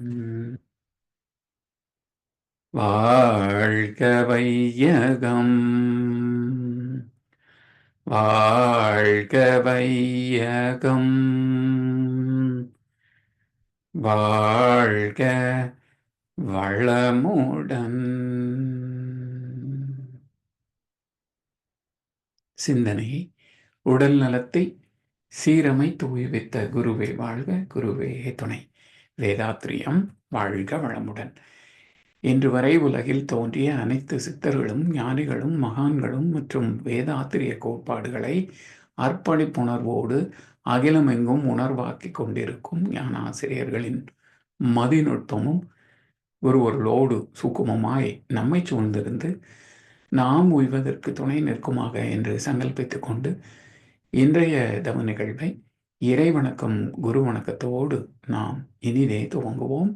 ம். வாழ்க வையகம், வாழ்க வையகம், வாழ்க வளமுடன். சிந்தனை உடல் நலத்தை சீரமைத்து உய்வித்த குருவே வாழ்க, குருவே துணை. வேதாத்ரியம் வாழ்க வளமுடன். இன்று வரை உலகில் தோன்றிய அனைத்து சித்தர்களும் ஞானிகளும் மகான்களும் மற்றும் வேதாத்திரிய கோட்பாடுகளை அர்ப்பணிப்புணர்வோடு அகிலமெங்கும் உணர்வாக்கிக் கொண்டிருக்கும் ஞானாசிரியர்களின் மதிநுட்பமும் ஒருவர்களோடு சுக்குமமாய் நம்மை சூழ்ந்திருந்து நாம் உய்வதற்கு துணை நிற்குமாக என்று சங்கல்பித்துக் கொண்டு இன்றைய தவ நிகழ்வை இறைவணக்கம் குரு வணக்கத்தோடு நாம் இனிதே துவங்குவோம்.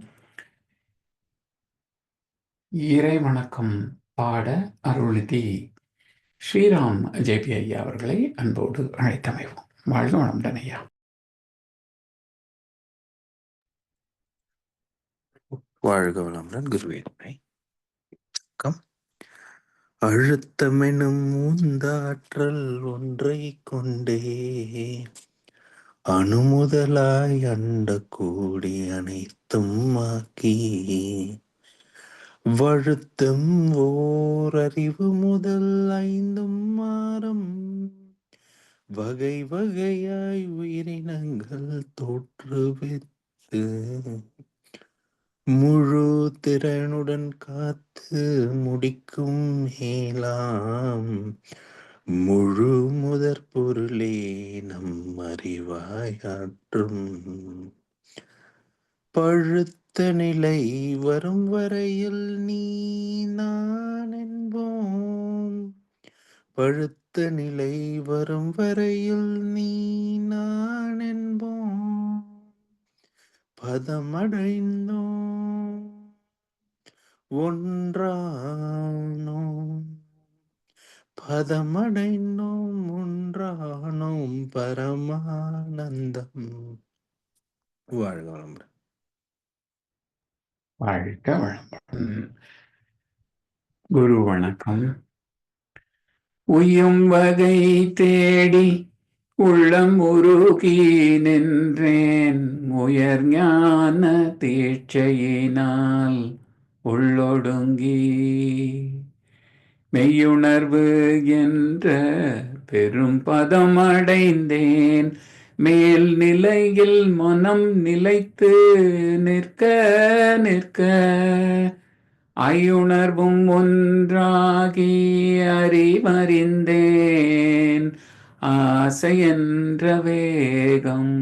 இறை வணக்கம் பாட அருள்நிதி ஸ்ரீராம் ஜேபி ஐயா அவர்களை அன்போடு அழைத்தமைவோம். வாழ்க வளமுடன் ஐயா. வாழ்க வளமுடன் குருவே துணை. அழுத்தமெனும் உந்தாற்றல் ஒன்றை கொண்டே அணுமுதலாய் அண்ட கூடி அனைத்தும் ஆக்கி வழுத்தம் ஓர் அறிவு முதல் ஐந்தும் மாறம் வகை வகையாய் உயிரினங்கள் தோற்றுவித்து முழு திறனுடன் காத்து முடிக்கும் மேலாம் முழு முதற் பொருளே நம் அறிவாயாற்றும் பழுத்த நிலை வரும் வரையில் நீ நான் என்போம். பழுத்த நிலை வரும் வரையில் நீ நான் என்போம். பதமடைந்தோம் ஒன்றானோம், பதமடைந்தோம் ஒன்றானோம் பரமானந்தம். வாழ்க வளமுடன். வாழ்க வளமுடன். குரு வணக்கம். உய்யும் வகை தேடி உள்ளம் உருகி நின்றேன், உயர் ஞான தீட்சையினால் உள்ளொடுங்கி மெய்யுணர்வு என்ற பெரும் பதம் அடைந்தேன். மேல் நிலையில் மனம் நிலைத்து நிற்க நிற்க ஐயுணர்வும் ஒன்றாகி அறிவறிந்தேன். ஆசை என்ற வேகம்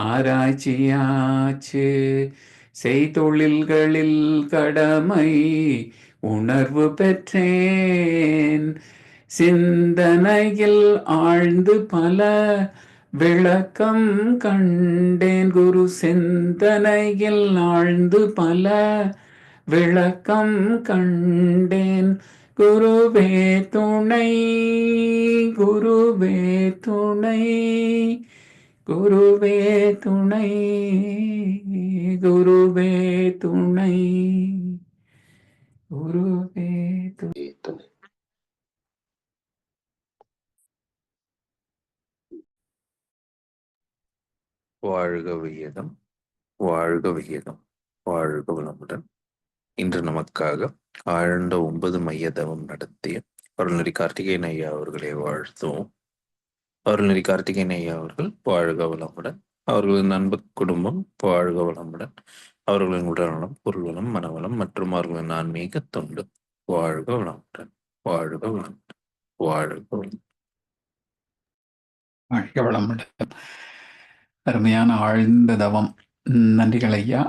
ஆராய்ச்சியாச்சு, செய்தொழில்களில் கடமை உணர்வு பெற்றேன். சிந்தனையில் ஆழ்ந்து பல விளக்கம் கண்டேன். குரு சிந்தனையில் ஆழ்ந்து பல விளக்கம் கண்டேன். குருவே துணை, குருவே துணை, குருவே துணை, குருவே துணை, குருவே துணை. வாழ்க வையகம், வாழ்க வையகம், வாழ்க வளமுடன். இன்று நமக்காக ஆழ்ந்த 9 மைய தவம் நடத்திய அருள்நெறி கார்த்திகேயன் ஐயா அவர்களை வாழ்த்துவோம். அருள்நெறி கார்த்திகேயன் ஐயா அவர்கள் வாழ்க வளமுடன். அவர்களின் நண்பு குடும்பம் வாழ்க வளமுடன். அவர்களின் உடல்நலம், பொருள்வளம், மனவளம் மற்றும் அவர்களின் ஆன்மீக தொண்டு வாழ்க வளமுடன். வாழ்க வளமுடன். வாழ்க வளம். வாழ்க வளமுடன். அருமையான ஆழ்ந்த தவம். நன்றிகள் ஐயா.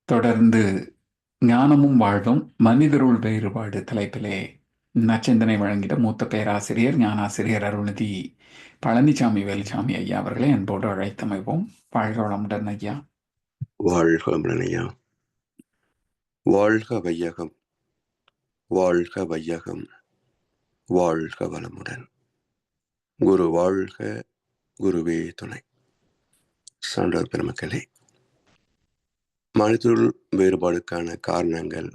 தொடர்ந்து ஞானமும் வாழ்வும் மனிதருள் வேறுபாடு தலைப்பிலே நச்சிந்தனை வழங்கிட மூத்த பேராசிரியர் ஞானாசிரியர் அருள்நிதி பழனிசாமி வேலுசாமி ஐயா அவர்களை அன்போடு அழைத்தமைவோம். வாழ்க வளமுடன் ஐயா. வாழ்க வளமுடன் ஐயா. வாழ்க வையகம், வாழ்க வையகம், வாழ்க வளமுடன். குரு வாழ்க, குருவே துணை. சான்றோர் பெருமக்களே, மனிதருள் வேறுபாடுக்கான காரணங்கள்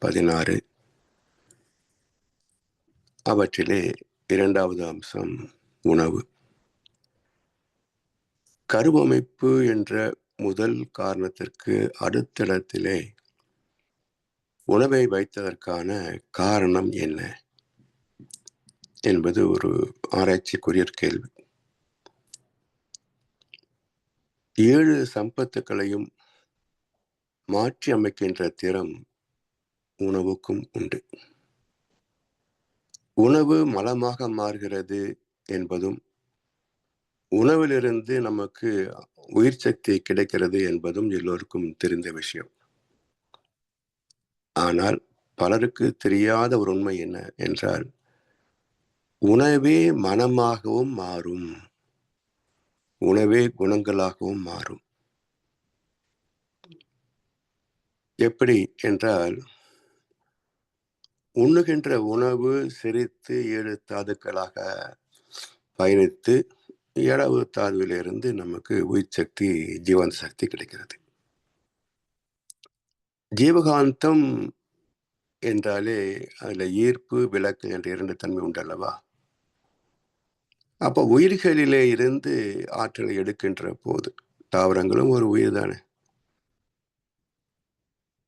16. அவற்றிலே இரண்டாவது அம்சம் உணவு. கருவமைப்பு என்ற முதல் காரணத்திற்கு அடுத்த இடத்திலே உணவை வைத்ததற்கான காரணம் என்ன என்பது ஒரு ஆராய்ச்சிக்குரிய கேள்வி. 7 சம்பத்துக்களையும் மாற்றி அமைக்கின்ற திறம் உணவுக்கும் உண்டு. உணவு மலமாக மாறுகிறது என்பதும் உணவிலிருந்து நமக்கு உயிர் சக்தி கிடைக்கிறது என்பதும் எல்லோருக்கும் தெரிந்த விஷயம். ஆனால் பலருக்கு தெரியாத ஒரு உண்மை என்ன என்றால், உணவே மனமாகவும் மாறும், உணவே குணங்களாகவும் மாறும். எப்படி என்றால், உண்ணுகின்ற உணவு செரித்து 7 தாதுக்களாக பயணித்து 7வது தாதுவிலிருந்து நமக்கு உயிர் சக்தி, ஜீவன் சக்தி கிடைக்கிறது. ஜீவகாந்தம் என்றாலே அதுல ஈர்ப்பு, விலக்கு என்ற 2 தன்மை உண்டு அல்லவா? அப்போ உயிர்களிலே இருந்து ஆற்றலை எடுக்கின்ற போது, தாவரங்களும் ஒரு உயிர் தானே,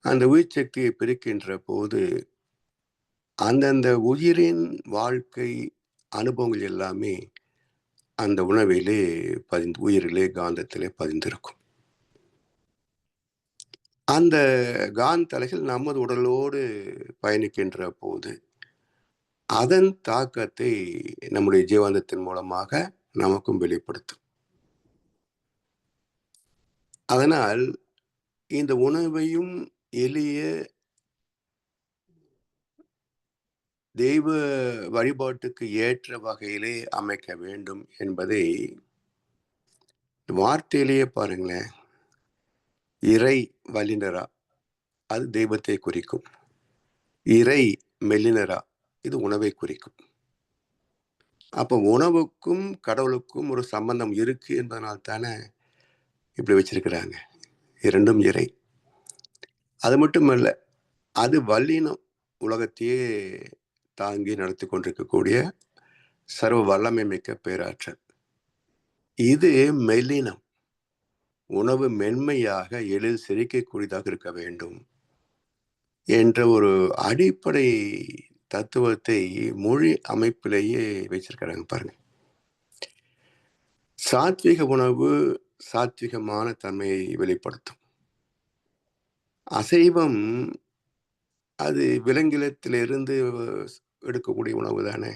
அந்த உயிர் சக்தியை பிரிக்கின்ற போது அந்தந்த உயிரின் வாழ்க்கை அனுபவங்கள் எல்லாமே அந்த உணவிலே உயிரிலே, காந்தத்திலே பதிந்திருக்கும். அந்த காந்த அலைகள் நமது உடலோடு பயணிக்கின்ற போது அதன் தாக்கத்தை நம்முடைய ஜீவாந்தத்தின் மூலமாக நமக்கும் வெளிப்படுத்தும். அதனால் இந்த உணவையும் எளிய தெய்வ வழிபாட்டுக்கு ஏற்ற வகையிலே அமைக்க வேண்டும் என்பதை வார்த்தையிலேயே பாருங்களேன். இறை வல்லினரா, அது தெய்வத்தை குறிக்கும். இறை மெல்லினரா, இது உணவை குறிக்கும். அப்போ உணவுக்கும் கடவுளுக்கும் ஒரு சம்பந்தம் இருக்கு என்பதனால் தானே இப்படி வச்சிருக்கிறாங்க. இரண்டும் இறை. அது மட்டுமல்ல, அது வல்லினம், உலகத்தையே தாங்கி நடத்தி கொண்டிருக்கக்கூடிய சர்வ வல்லமை மிக்க பேராற்றல். இது மெல்லினம். உணவு மென்மையாக எளிதில் செரிக்கக்கூடியதாக இருக்க வேண்டும் என்ற ஒரு அடிப்படை தத்துவத்தை மொழி அமைப்பிலேயே வச்சிருக்கிறாங்க பாருங்க. சாத்விக உணவு சாத்விகமான தன்மையை வெளிப்படுத்தும். அசைவம் அது விலங்கினத்திலிருந்து எடுக்கக்கூடிய உணவு தானே.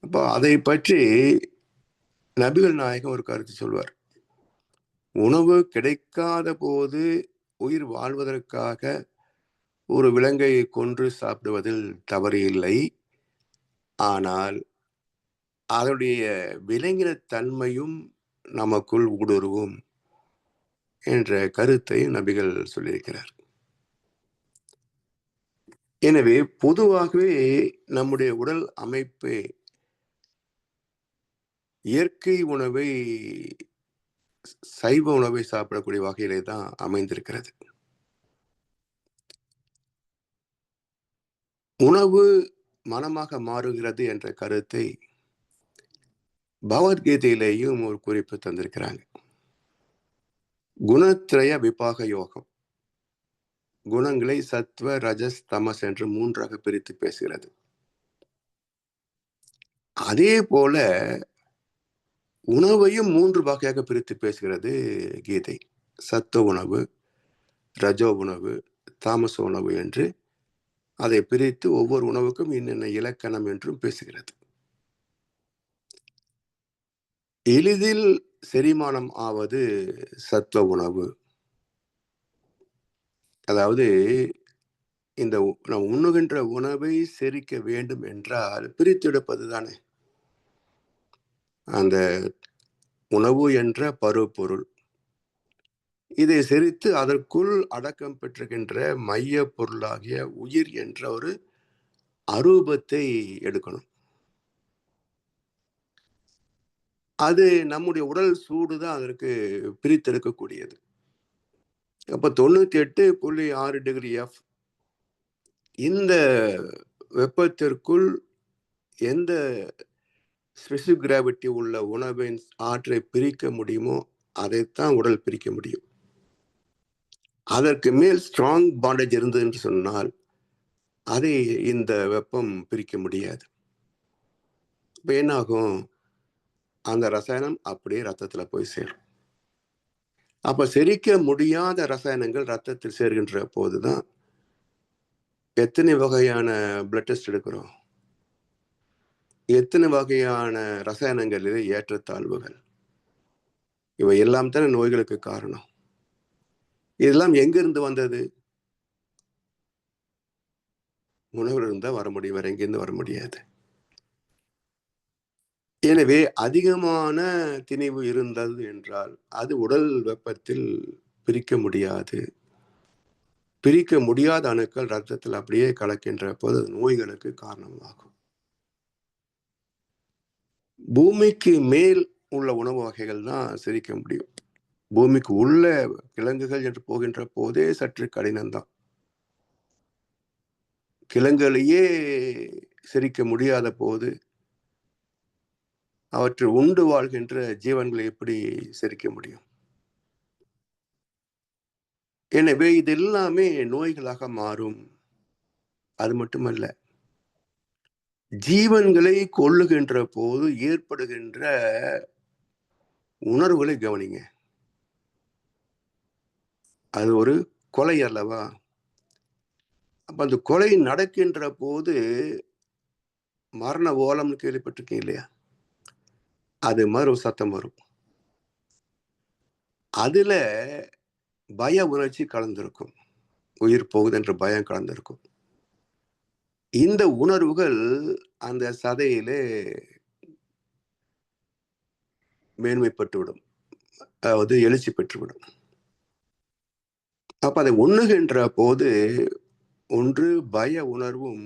அப்போ அதை பற்றி நபிகள் நாயகம் ஒரு கருத்து சொல்வார். உணவு கிடைக்காத போது உயிர் வாழ்வதற்காக ஒரு விலங்கை கொன்று சாப்பிடுவதில் தவறு இல்லை. ஆனால் அதனுடைய விலங்கின தன்மையும் நமக்குள் ஊடுருவும் என்ற கருத்தை நபிகள் சொல்லியிருக்கிறார். எனவே பொதுவாகவே நம்முடைய உடல் அமைப்பு இயற்கை உணவை, சைவ உணவை சாப்பிடக்கூடிய வகையிலே தான் அமைந்திருக்கிறது. உணவு மனமாக மாறுகிறது என்ற கருத்தை பகவத்கீதையிலேயும் ஒரு குறிப்பு தந்திருக்கிறாங்க. குணத்ரய விபாக யோகம், குணங்களை சத்வ, ரஜஸ், தமஸ் என்று 3ஆக பிரித்து பேசுகிறது. அதே போல உணவையும் 3 வகையாக பிரித்து பேசுகிறது கீதை. சத்துவ உணவு, ரஜோ உணவு, தாமச உணவு என்று அதை பிரித்து ஒவ்வொரு உணவுக்கும் இன்னென்ன இலக்கணம் என்றும் பேசுகிறது. எளிதில் செரிமானம் ஆவது சத்துவ உணவு. அதாவது இந்த நாம் உண்ணுகின்ற உணவை செரிக்க வேண்டும் என்றால் பிரித்தெடுப்பது தானே. அந்த உணவு என்ற பருப்பொருள், இதை செரித்து அதற்குள் அடக்கம் பெற்றுகின்ற மைய பொருளாகிய உயிர் என்ற ஒரு அரூபத்தை எடுக்கணும். அது நம்முடைய உடல் சூடுதான் அதற்கு பிரித்தெடுக்கக்கூடியது. அப்போ 98.6 டிகிரி F இந்த வெப்பத்திற்குள் எந்த ஸ்பெசிபிக் கிராவிட்டி உள்ள உணவின் ஆற்றை பிரிக்க முடியுமோ அதைத்தான் உடல் பிரிக்க முடியும். அதற்கு மேல் ஸ்ட்ராங் பாண்டேஜ் இருந்தது என்று சொன்னால் அதை இந்த வெப்பம் பிரிக்க முடியாது. இப்போ என்ன ஆகும்? அந்த ரசாயனம் அப்படியே ரத்தத்துல போய் சேரும். அப்ப செரிக்க முடியாத ரசாயனங்கள் ரத்தத்தில் சேர்கின்ற போதுதான் எத்தனை வகையான பிளட் டெஸ்ட் எடுக்கிறோம், எத்தனை வகையான ரசாயனங்களில் ஏற்றத்தாழ்வுகள், இவை எல்லாம் தானே நோய்களுக்கு காரணம். இதெல்லாம் எங்கிருந்து வந்தது? உணவுல இருந்தா வர முடியும், வேற எங்கிருந்து வர முடியாது. எனவே அதிகமான திணிவு இருந்தது என்றால் அது உடல் வெப்பத்தில் பிரிக்க முடியாது. பிரிக்க முடியாத அணுக்கள் ரத்தத்தில் அப்படியே கலக்கின்ற போது நோய்களுக்கு காரணமாகும். பூமிக்கு மேல் உள்ள உணவு வகைகள் தான் செரிக்க முடியும். பூமிக்கு உள்ள கிழங்குகள் என்று போகின்ற போதே சற்று கடினம்தான். கிழங்குகளையே செரிக்க முடியாத போது அவற்றை உண்டு வாழ்கின்ற ஜீவன்களை எப்படி செரிக்க முடியும்? எனவே இது எல்லாமே நோய்களாக மாறும். அது மட்டுமல்ல, ஜீவன்களை கொல்லுகின்ற போது ஏற்படுகின்ற உணர்வுகளை கவனிங்க. அது ஒரு கொலை அல்லவா? அப்ப அந்த கொலை நடக்கின்ற போது மரண ஓலம்னு கேள்விப்பட்டிருக்கீங்க இல்லையா? அது மாதிரி ஒரு சத்தம் வரும். அதுல பய உணர்ச்சி கலந்திருக்கும். உயிர் போகுது என்ற பயம் கலந்திருக்கும். இந்த உணர்வுகள் அந்த சதையிலே மேன்மைப்பட்டுவிடும், அதாவது எழுச்சி பெற்றுவிடும். அப்ப அதை உண்ணுகின்ற போது ஒன்று பய உணர்வும்,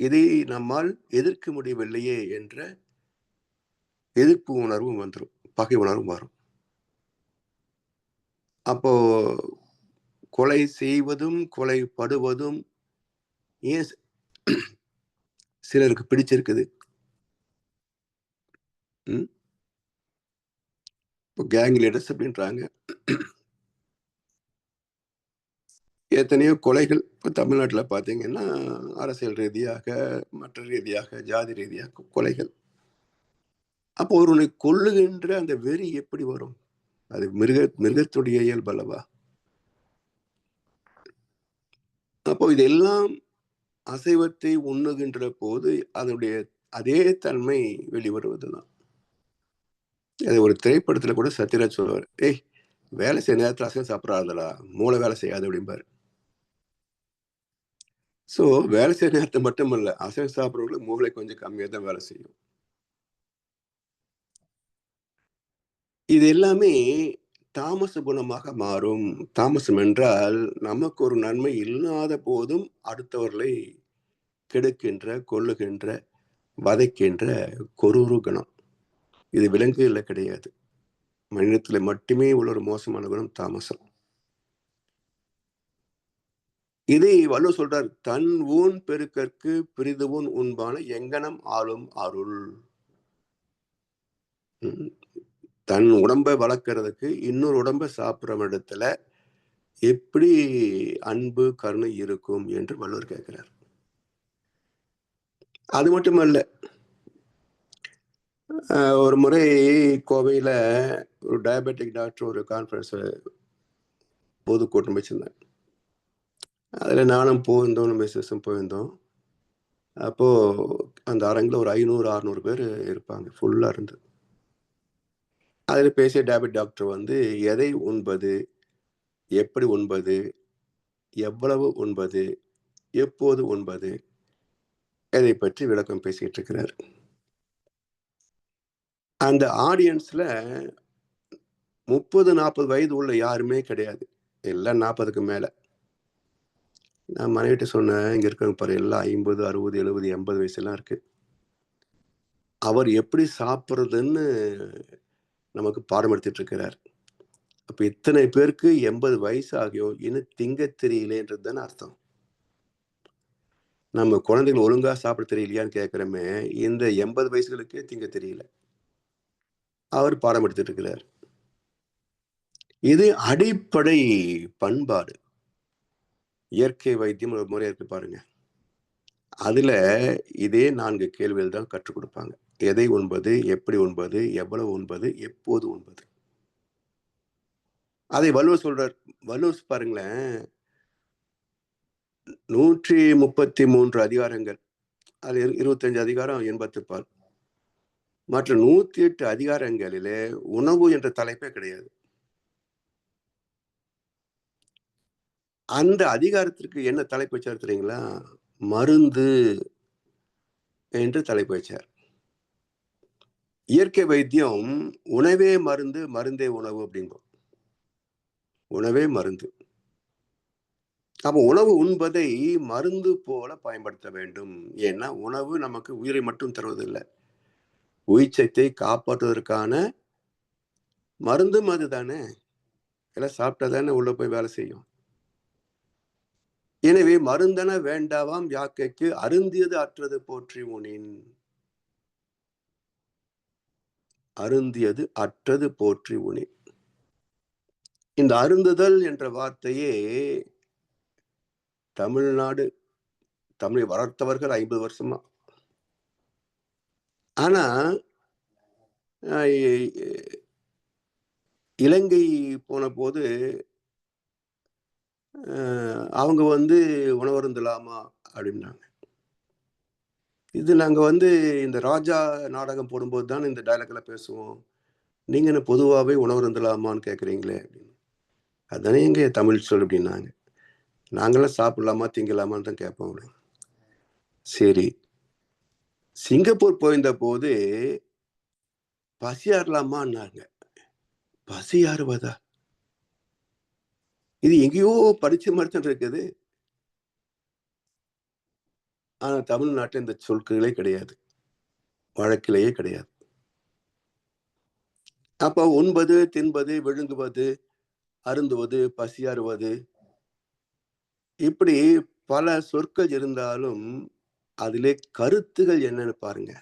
இதை நம்மால் எதிர்க்க முடியவில்லையே என்ற எதிர்ப்பு உணர்வும் வந்துடும், பகை உணர்வும் வரும். அப்போ கொலை செய்வதும் கொலைப்படுவதும் ஏன் சிலருக்கு பிடிச்சிருக்குது? இப்போ கேங் லீடர்ஸ் அப்படின்றாங்க. எத்தனையோ கொலைகள் இப்போ தமிழ்நாட்டில் பார்த்தீங்கன்னா அரசியல் ரீதியாக, மற்ற ரீதியாக, ஜாதி ரீதியாக கொலைகள். அப்போ ஒருவனை கொல்லுகின்ற அந்த வெறி எப்படி வரும்? அது மிருகத்துடைய இயல்பு அல்லவா? அப்போ இதெல்லாம் அசைவத்தை உண்ணுகின்ற போது அதனுடைய அதே தன்மை வெளிவருவதுதான். அது ஒரு திரைப்படத்துல கூட சத்யராஜ் சொல்லுவார், ஏய் வேலை செய்ய நேரத்தில் அசைவம் சாப்பிட்றாதடா, மூளை வேலை செய்யாது அப்படிம்பாரு. ஸோ வேலை செய்ய நேரத்தை மட்டுமல்ல, அசைவம் சாப்பிட்றவங்களுக்கு மூளை கொஞ்சம் கம்மியாக தான் வேலை செய்யும். இது எல்லாமே தாமச குணமாக மாறும். தாமசம் என்றால் நமக்கு ஒரு நன்மை இல்லாத போதும் அடுத்தவர்களை கெடுக்கின்ற, கொல்லுகின்ற, வதைக்கின்ற கொரூர குணம். இது விலங்குகளில் கிடையாது, மனிதத்தில் மட்டுமே உள்ள ஒரு மோசமான குணம் தாமசம். இதை வள்ளுவர் சொல்றார், தன் ஊன் பெருக்கற்கு பிரிதுவும் உண்பான எங்கனம் ஆளும் அருள். தன் உடம்பை வளர்க்கறதுக்கு இன்னொரு உடம்பை சாப்பிட்ற இடத்துல எப்படி அன்பு கருணை இருக்கும் என்று வள்ளுவர் கேட்கிறார். அது மட்டுமல்ல, ஒரு முறை கோவையில் ஒரு டயபெட்டிக் டாக்டர் ஒரு கான்ஃபரன்ஸ் பொதுக்கூட்டம் வச்சிருந்தேன். அதில் நானும் போயிருந்தோம், மிஸ்ஸஸும் போயிருந்தோம். அப்போது அந்த அரங்கில் ஒரு 500-600 பேர் இருப்பாங்க, ஃபுல்லாக இருந்து. அதில் பேசிய டயபெட்டிக் டாக்டர் வந்து எதை உண்பது, எப்படி உண்பது, எவ்வளவு உண்பது, எப்போது உண்பது, இதை பற்றி விளக்கம் பேசிக்கிட்டு இருக்கிறார். அந்த ஆடியன்ஸில் 30-40 வயது உள்ள யாருமே கிடையாது, எல்லாம் 40க்கு மேலே. நான் மனைவிட்ட சொன்னேன், இங்கே இருக்கிற பாரு எல்லாம் 50, 60, 70, 80 வயசுலாம் இருக்கு. அவர் எப்படி சாப்பிட்றதுன்னு நமக்கு பாடம் எடுத்துட்டு இருக்கிறார். அப்ப இத்தனை பேருக்கு 80 வயசு ஆகியும் இன்னும் திங்க தெரியலேன்றது தானே அர்த்தம். நம்ம குழந்தைகள் ஒழுங்கா சாப்பிட தெரியலையான்னு கேட்கிறோமே, இந்த 80 வயசுகளுக்கே திங்க தெரியல. அவர் பாடம் எடுத்துட்டு இருக்கிறார். இது அடிப்படை பண்பாடு. இயற்கை வைத்தியம் ஒரு முறை இருக்கு பாருங்க. அதுல இதே 4 கேள்விகள் தான் கற்றுக் கொடுப்பாங்க. எதை உண்பது, எப்படி உண்பது, எவ்வளவு உண்பது, எப்போது உண்பது. அதை வள்ளுவர் சொல்றார். வள்ளுவர் பாருங்களேன், 133 அதிகாரங்கள். அது 25 அதிகாரம் என்பத்துப்பால். மற்ற 108 அதிகாரங்களிலே உணவு என்ற தலைப்பே கிடையாது. அந்த அதிகாரத்திற்கு என்ன தலைப்பு வச்சார் தெரியுங்களா? மருந்து என்று தலைப்பு வச்சார். இயற்கை வைத்தியம் உணவே மருந்து, மருந்தே உணவு அப்படிங்கும். உணவே மருந்து. அப்ப உணவு உண்பதை மருந்து போல பயன்படுத்த வேண்டும். ஏன்னா உணவு நமக்கு உயிரை மட்டும் தருவதில்லை, உயிர்ச்சத்தை காப்பாற்றுவதற்கான மருந்தும் அதுதானே. எல்லாம் சாப்பிட்டா தானே உள்ள போய் வேலை செய்யும். எனவே மருந்தன வேண்டாவாம் யாக்கைக்கு அருந்தியது அற்றது போற்றி உனின். அருந்தியது அற்றது போற்றி உனின். இந்த அருந்துதல் என்ற வார்த்தையே தமிழ்நாடு, தமிழை வளர்த்தவர்கள் 50 வருஷமா. ஆனா இலங்கை போன போது அவங்க உணவருந்தலாமா அப்படின்னாங்க. இது நாங்க இந்த ராஜா நாடகம் போடும்போது தான் இந்த டைலாக்ல பேசுவோம். நீங்க என்ன பொதுவாகவே உணவருந்தலாமான்னு கேட்குறீங்களே அப்படின்னு. அதுதானே எங்க தமிழ் சொல் அப்படின்னாங்க. நாங்களாம் சாப்பிடலாமா திங்கலாமான்னு தான் கேட்போம். சரி, சிங்கப்பூர் போயிருந்த போது பசியாறலாமான்னாங்க. பசியாறுவதா? இது எங்கேயோ படிச்ச மாதிரி தான் இருக்குது. ஆனா தமிழ்நாட்டில் இந்த சொற்களே கிடையாது, வழக்கிலேயே கிடையாது. அப்ப உண்பது, தின்பது, விழுங்குவது, அருந்துவது, பசியாறுவது, இப்படி பல சொற்கள் இருந்தாலும் அதிலே கருத்துகள் என்னன்னு பாருங்க.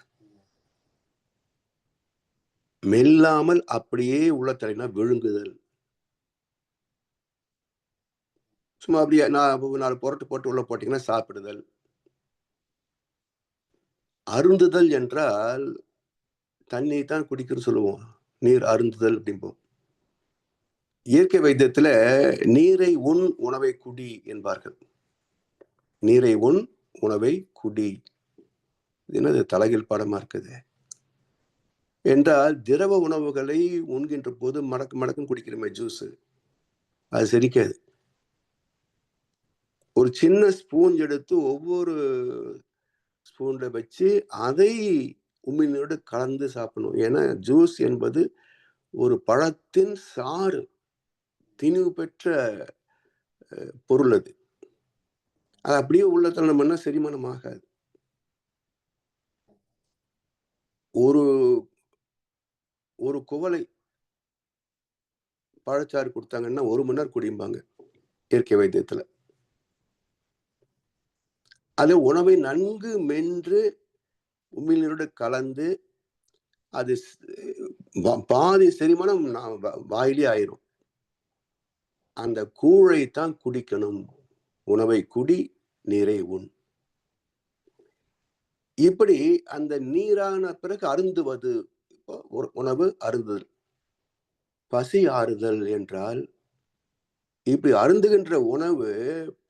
மெல்லாமல் அப்படியே உள்ள தள்ளினா விழுங்குதல். சும்மா அப்படியே 4 புரட்டு போட்டு உள்ள போட்டீங்கன்னா சாப்பிடுதல். அருந்துதல் என்றால் தண்ணி தான் குடிக்கணும்னு சொல்லுவோம், நீர் அருந்துதல் அப்படிம்போம். இயற்கை வைத்தியத்துல நீரை உண் உணவை குடி என்பார்கள். நீரை உண் உணவை குடி. என்னது தலைகீழ் பாடமா இருக்குது என்றால், திரவ உணவுகளை உண்கின்ற போது மடக்கு மடக்குன்னு குடிக்கிறோமே ஜூஸ், அது செரிக்காது. ஒரு சின்ன ஸ்பூன் எடுத்து ஒவ்வொரு ஸ்பூன்ல வச்சு அதை உமிழ்நீரோடு கலந்து சாப்பிடணும். ஏன்னா ஜூஸ் என்பது ஒரு பழத்தின் சாறு, திணிவு பெற்ற பொருள். அது அப்படியே உள்ள தள்ளணும்னா செரிமானம் ஆகாது. ஒரு ஒரு குவளை பழச்சாறு கொடுத்தாங்கன்னா 1 மணி நேரம் குடிம்பாங்க இயற்கை வைத்தியத்துல. அது உணவை நன்கு மென்று உமிழ்நீரோடு கலந்து அது பாதி செரிமானம் வாயிலே ஆயிரும். அந்த கூழை தான் குடிக்கணும். உணவை குடி, நீரை உண். இப்படி அந்த நீரான பிறகு அருந்துவது. உணவு அருந்துதல். பசி ஆறுதல் என்றால் இப்படி அருந்துகின்ற உணவு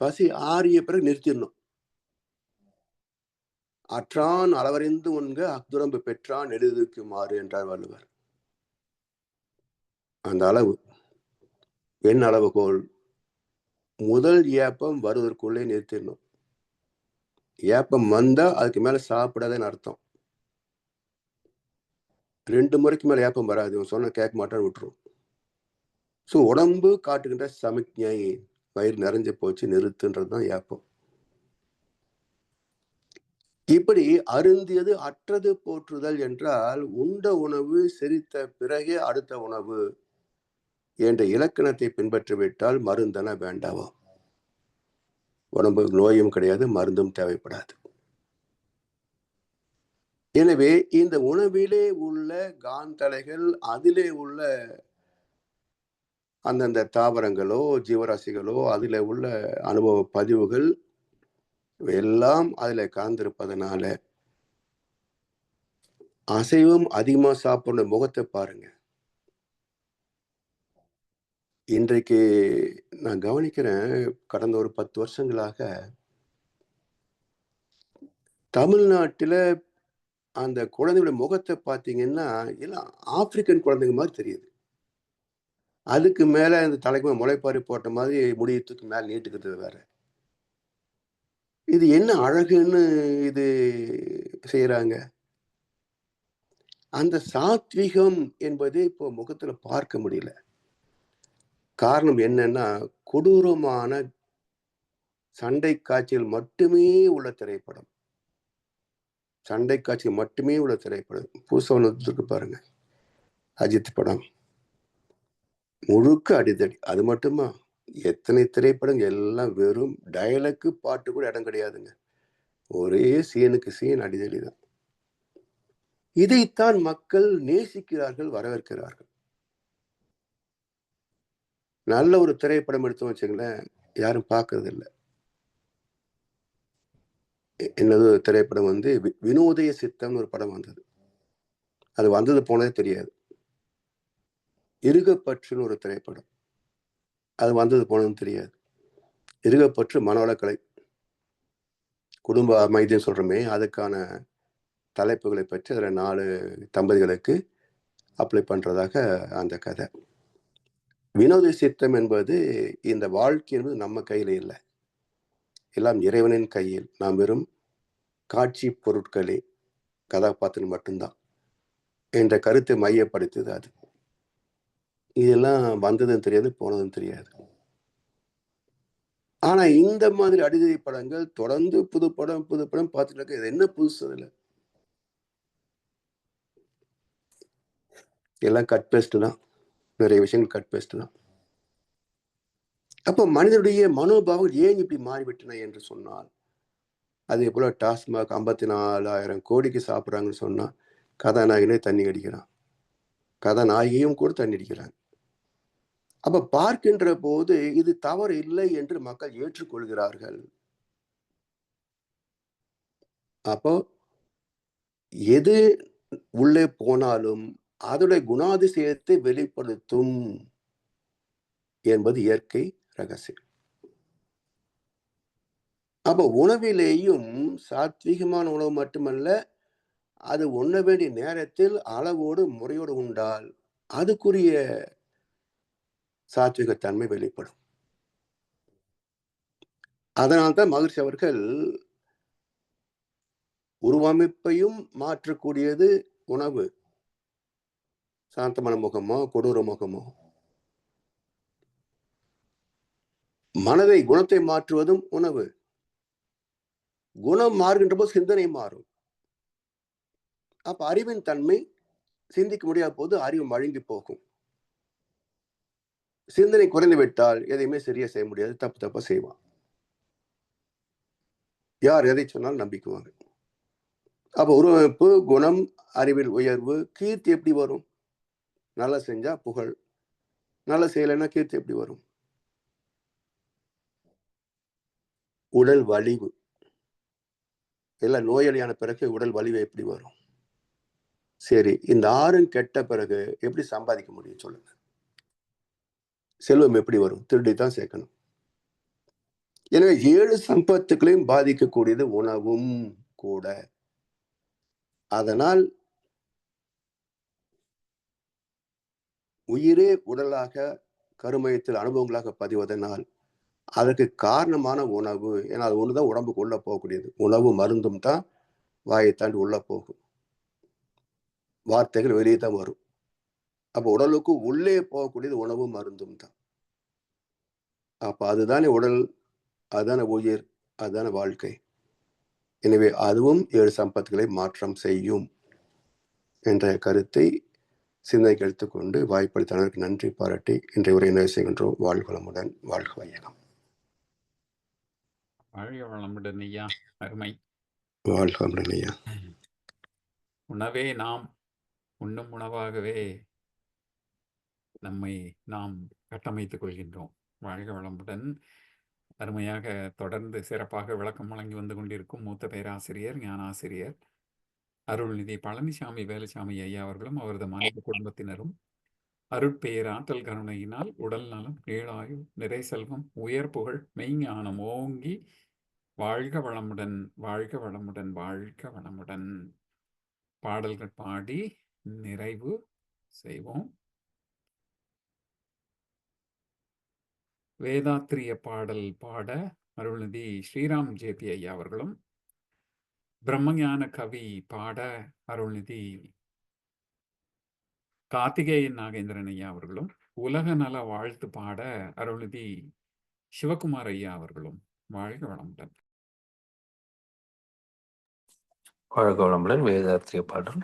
பசி ஆறிய பிறகு நிறுத்திடணும். அற்றான் அளவறிந்து உண்க அக்துரம்பு பெற்றான் எழுதுக்குமாறு என்றார் வள்ளுவர். அந்த அளவு என் அளவுகோல் முதல் ஏப்பம் வருவதற்குள்ளே நிறுத்திடணும். ஏப்பம் வந்தா அதுக்கு மேல சாப்பிடாதன்னு அர்த்தம். 2 முறைக்கு மேல ஏப்பம் வராது, சொன்ன கேட்க மாட்டான்னு விட்டுரும். ஸோ உடம்பு காட்டுகின்ற சமிக்ஞை வயிறு நிறைஞ்சு போச்சு நிறுத்துன்றதுதான் ஏப்பம். இப்படி அருந்தியது அற்றது போற்றுதல் என்றால் உண்ட உணவு செரித்த பிறகே அடுத்த உணவு என்ற இலக்கணத்தை பின்பற்றிவிட்டால் மருந்தென வேண்டாவா? உடம்பு நோயும் கிடையாது, மருந்தும் தேவைப்படாது. எனவே இந்த உணவிலே உள்ள காந்தலைகள், அதிலே உள்ள அந்தந்த தாவரங்களோ ஜீவராசிகளோ அதில் உள்ள அனுபவ பதிவுகள் எல்லாம் அதில் கலந்திருப்பதனால அசைவம் அதிகமா சாப்பிடுற முகத்தை பாருங்க. இன்றைக்கு நான் கவனிக்கிறேன், கடந்த ஒரு 10 வருஷங்களாக தமிழ்நாட்டில் அந்த குழந்தையோட முகத்தை பார்த்தீங்கன்னா எல்லாம் ஆப்பிரிக்கன் குழந்தைங்க மாதிரி தெரியுது. அதுக்கு மேல இந்த தலைக்கு முளைப்பாரி போட்ட மாதிரி முடியை தூக்கி மேல நீட்டுக்கிறது வேற. இது என்ன அழகுன்னு இது செய்யறாங்க. அந்த சாத்விகம் என்பதை இப்போ முகத்துல பார்க்க முடியல. காரணம் என்னன்னா, கொடூரமான சண்டை காட்சிகள் மட்டுமே உள்ள திரைப்படம். சண்டை காட்சி மட்டுமே உள்ள திரைப்படம். புதுசா ஒன்று பாருங்க, அஜித் படம் முழுக்க அடிதடி. அது மட்டுமா, எத்தனை திரைப்படம் எல்லாம் வெறும் டயலாக்கு பாட்டு கூட இடம் கிடையாதுங்க. ஒரே சீனுக்கு சீன் அடிதடி தான். இதைத்தான் மக்கள் நேசிக்கிறார்கள், வரவேற்கிறார்கள். நல்ல ஒரு திரைப்படம் எடுத்தோம் வச்சுங்களேன், யாரும் பார்க்கறது இல்லை. என்னது திரைப்படம் வந்து வினோதய சித்தம்னு ஒரு படம் வந்தது. அது வந்தது போனதே தெரியாது. இருகப்பற்றுன்னு ஒரு திரைப்படம், அது வந்தது போனதும் தெரியாது. இருகப்பற்று மனவளக்கலை, குடும்ப அமைதின்னு சொல்றோமே, அதுக்கான தலைப்புகளை பற்றி அதில் 4 தம்பதிகளுக்கு அப்ளை பண்றதாக அந்த கதை. வினோத சித்தம் என்பது இந்த வாழ்க்கை என்பது நம்ம கையில இல்லை, எல்லாம் இறைவனின் கையில். நாம் வெறும் காட்சி பொருட்களே, கதாபாத்திரம் மட்டும்தான் என்ற கருத்தை மையப்படுத்துது அது. இதெல்லாம் வந்ததும் தெரியாது, போனதும் தெரியாது. ஆனா இந்த மாதிரி அடிதடி படங்கள் தொடர்ந்து புது படம் பார்த்துட்டு இருக்க. இது என்ன புதுசு? அதுல எல்லாம் கட் பேஸ்ட் தான், நிறைய விஷயங்கள் கட் பேஸ்ட் தான். அப்போ மனிதனுடைய மனோபாவம் ஏன் இப்படி மாறிவிட்டன என்று சொன்னால், அதே போல டாஸ்மாக் 54,000 கோடிக்கு சாப்பிட்றாங்கன்னு சொன்னா கதாநாயகனே தண்ணி அடிக்கிறான், கதாநாயகியும் கூட தண்ணி அடிக்கிறாங்க. அப்ப பார்க்கின்ற போது இது தவறு இல்லை என்று மக்கள் ஏற்றுக்கொள்கிறார்கள். அப்போ எது உள்ளே போனாலும் அதோடைய குணாதிசயத்தை வெளிப்படுத்தும் என்பது இயற்கை ரகசியம். அப்ப உணவிலேயும் சாத்வீகமான உணவு மட்டுமல்ல, அது உண்ண வேண்டிய நேரத்தில் அளவோடு முறையோடு உண்டால் அதுக்குரிய சாத்விகத்தன்மை வெளிப்படும். அதனால்தான் மகிழ்ச்சி அவர்கள் உருவமைப்பையும் மாற்றக்கூடியது உணவு. சாந்தமான முகமோ கொடூர முகமோ, மனதை குணத்தை மாற்றுவதும் உணவு. குணம் மாறுகின்ற போது சிந்தனை மாறும். அப்ப அறிவின் தன்மை சிந்திக்க முடியாத போது அறிவு மழுங்கி போகும். சிந்தனை குறைந்து விட்டால் எதையுமே சரியா செய்ய முடியாது, தப்பா செய்வான். யார் எதை சொன்னாலும் நம்பிக்குவாங்க. அப்ப உருவமைப்பு, குணம், அறிவில் உயர்வு, கீர்த்தி எப்படி வரும்? நல்லா செஞ்சா புகழ், நல்லா செய்யலைன்னா கீர்த்தி எப்படி வரும்? உடல் வலிவு, எல்லாம் நோயாளியான பிறகு உடல் வலிவு எப்படி வரும்? சரி, இந்த 6 கெட்ட பிறகு எப்படி சம்பாதிக்க முடியும் சொல்லுங்க? செல்வம் எப்படி வரும்? திருடித்தான் சேர்க்கணும். எனவே 7 சம்பத்துக்களையும் பாதிக்கக்கூடியது உணவும் கூட. அதனால் உயிரே உடலாக கருமையத்தில் அனுபவங்களாக பதிவதனால் அதற்கு காரணமான உணவு. ஏன்னா அது ஒண்ணுதான் உடம்புக்கு உள்ள போகக்கூடியது. உணவு மருந்தும் தான் வாயை தாண்டி உள்ள போகும், வார்த்தைகள் வெளியே தான் வரும். அப்ப உடலுக்கு உள்ளே போகக்கூடியது உணவு மருந்தும் தான். அப்ப அதுதானே உடல், அதுதானே உயிர், அதுதானே வாழ்க்கை. எனவே அதுவும் 7 சம்பத்துகளை மாற்றம் செய்யும் என்ற கருத்தை சிந்தனைக்கு எடுத்துக்கொண்டு வாய்ப்பளித்தவர்களுக்கு நன்றி பாராட்டி இன்றைய உரை நிறைவு செய்கின்றோம். வாழ்க வளமுடன், வாழ்க வையகம். வாழ்க வளமுடன் ஐயா. அருமை. வாழ்க வளமுடன் ஐயா. உணவே நாம் உண்ணும் உணவாகவே நம்மை நாம் கட்டமைத்துக் கொள்கின்றோம். வாழ்க வளமுடன். அருமையாக தொடர்ந்து சிறப்பாக விளக்கம் வழங்கி வந்து கொண்டிருக்கும் மூத்த பேராசிரியர் ஞானாசிரியர் அருள்நிதி பழனிசாமி வேலுசாமி ஐயா அவர்களும் அவரது மனைவி குடும்பத்தினரும் அருட்பெயர் ஆற்றல் கருணையினால் உடல் நலம், நீளாயுள், நிறை செல்வம், உயர் புகழ், மெய்ஞானம் ஓங்கி வாழ்க வளமுடன், வாழ்க வளமுடன், வாழ்க வளமுடன். பாடல்கள் பாடி நிறைவு செய்வோம். வேதாத்திரிய பாடல் பாட அருள்நிதி ஸ்ரீராம் ஜேபி ஐயா அவர்களும், பிரம்மஞான கவி பாட அருள்நிதி கார்த்திகேயன் நாகேந்திரன் ஐயா அவர்களும், உலக நல வாழ்த்து பாட அருள்நிதி சிவகுமார் ஐயா அவர்களும். வாழ்க வளமுடன். வாழ்க வளமுடன். வேதாத்திரிய பாடல்.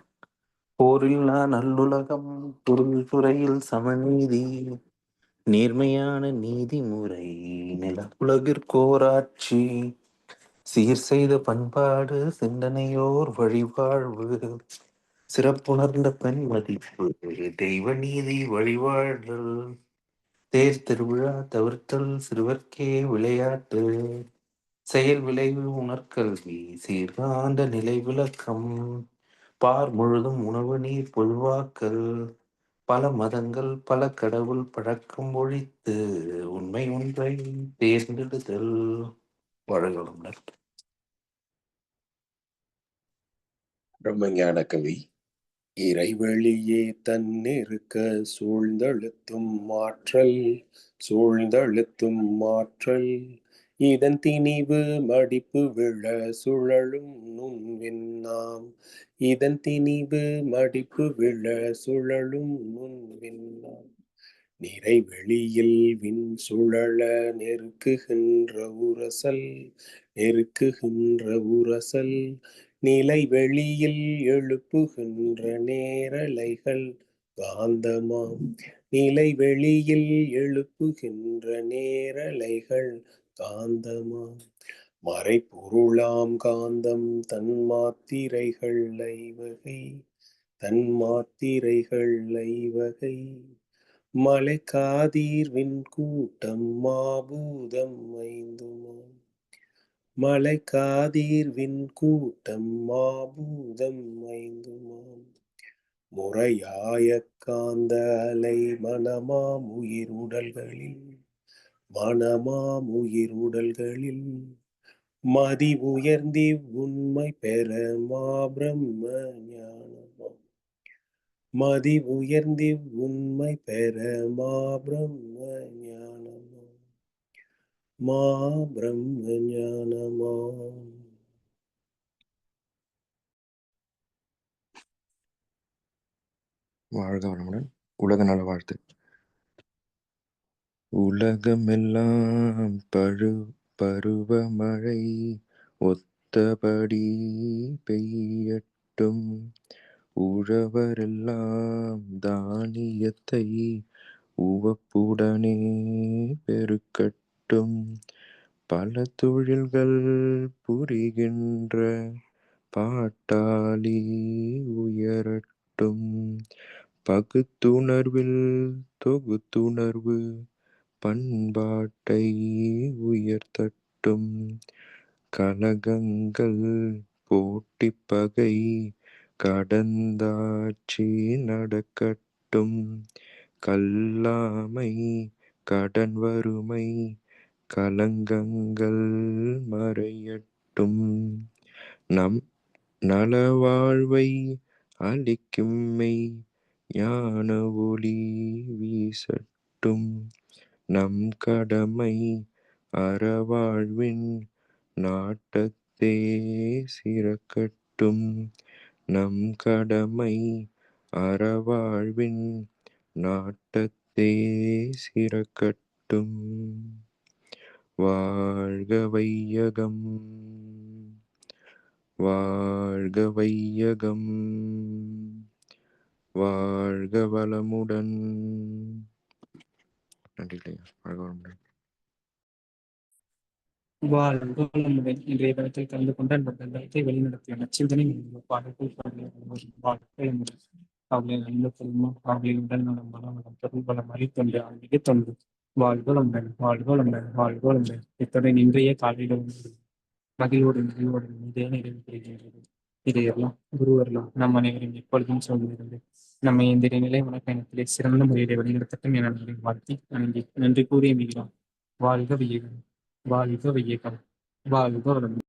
போரில் நல்லுலகம், பொருள் துறையில் சமநீதி, நேர்மையான நீதிமுறை, நில உலகிற்கோராட்சி, சீர் செய்த பண்பாடு, சிந்தனையோர் வழிவாழ்வு, சிறப்புணர்ந்த பெண் மதிப்பு, தெய்வ நீதி வழிவாழ்தல், தேர் திருவிழா தவிர்த்தல், சிறுவர்க்கே விளையாட்டு, செயல் விளைவு உணர்கல்வி, சீர்காந்த நிலை விளக்கம், பார் முழுதும் உணவு நீர் பொதுவாக்கல், பல மதங்கள் பல கடவுள் பழக்கம் ஒழித்து உண்மை ஒன்றை தேர்ந்தெடுத்தல். வழங்கலுடன் பிரம்மஞான கவி. இறைவழியே தன்னிருக்க சூழ்ந்தழுத்தும் மாற்றல், சூழ்ந்தழுத்தும் மாற்றல், இதன் திணிவு மடிப்பு விழ சுழலும் நுண்விண்ணாம், இதன் திணிவு மடிப்பு விழ சுழலும் நுண்விண்ணாம், நிறைவெளியில் விண் சுழல நெருக்குகின்ற உரசல், நெருக்குகின்ற உரசல், நிலை வெளியில் எழுப்புகின்ற நேரலைகள் காந்தமாம், நிலை வெளியில் எழுப்புகின்ற நேரலைகள் காந்தமாம், மறைப்பொருளாம் காந்தம் தன் மாத்திரைகள் ஐவகை, தன் மாத்திரைகள் ஐவகை, மலைக்காதீர்வின் கூட்டம் மாபூதம் ஐந்துமாம், மலைக்காதீர்வின் கூட்டம் மாபூதம் ஐந்துமாம், முறையாய காந்த அலை மனமாம் உயிர் உடல்களில், மனமாம் உயிர் உடல்களில், மதி உயர்ந்தி உண்மை பெற மாபிரம்ம ஞானமாம், மதி உயர்ந்தி உண்மை பெற மாபிரம்ம ஞானமாம், மாபிரம்ம ஞானமாம். வாழ்க வளமுடன். உலக நல வாழ்த்து. உலகமெல்லாம் பருவமழை ஒத்தபடி பெய்யட்டும், உழவரெல்லாம் தானியத்தை உவப்புடனே பெருக்கட்டும், பல தொழில்கள் புரிகின்ற பாட்டாளி உயரட்டும், பகுத்துணர்வில் தொகுத்துணர்வு பண்பாட்டை உயர்த்தட்டும், கலகங்கள் போட்டிப்பகை கடந்தாட்சி நடக்கட்டும், கல்லாமை கடன் வறுமை கலங்கங்கள் மறையட்டும், நம் நலவாழ்வை அளிக்கும் மெய் ஞான ஒளி வீசட்டும், நம் கடமை அறவாழ்வின் நாட்டத்தே சிறக்கட்டும், நம் கடமை அறவாழ்வின் நாட்டத்தே சிறக்கட்டும். வாழ்க வையகம், வாழ்க வையகம், வாழ்க வளமுடன். நன்றி ஐயா. வாழ்க வளமுடன். வாழ்க வளமுடன். இன்றைய தினத்தில் கலந்து கொண்ட நலத்தை வழிநடத்திய நச்சிந்தனை பாடல்கள் வாழ்க்கை அவர்களின் நல்ல செல்வம் அவர்களின் உடல் நலம் வளம் பொருள் வளம் அளித்தொன்று ஆன்மீக தொண்டு. வாழ்க வளமுடன், வாழ்க வளமுடன், வாழ்க வளமுடன். இத்துடன் இன்றைய காலையில் மகிழ்வோடு இதே நிறைவு பெறுகின்றது. இதையெல்லாம் குருவரெல்லாம் நம் அனைவரும் எப்பொழுதும் சொல்கிறது. நம்மை இந்த நிலை மனப்பயணத்திலே சிறந்த முறையிலே வழிநடத்தட்டும் என வாழ்த்தி நன்றி கூறிய மிகிறோம். வாழ்க வையகம், வாழ்க வையகம், வாழ்க வளம்.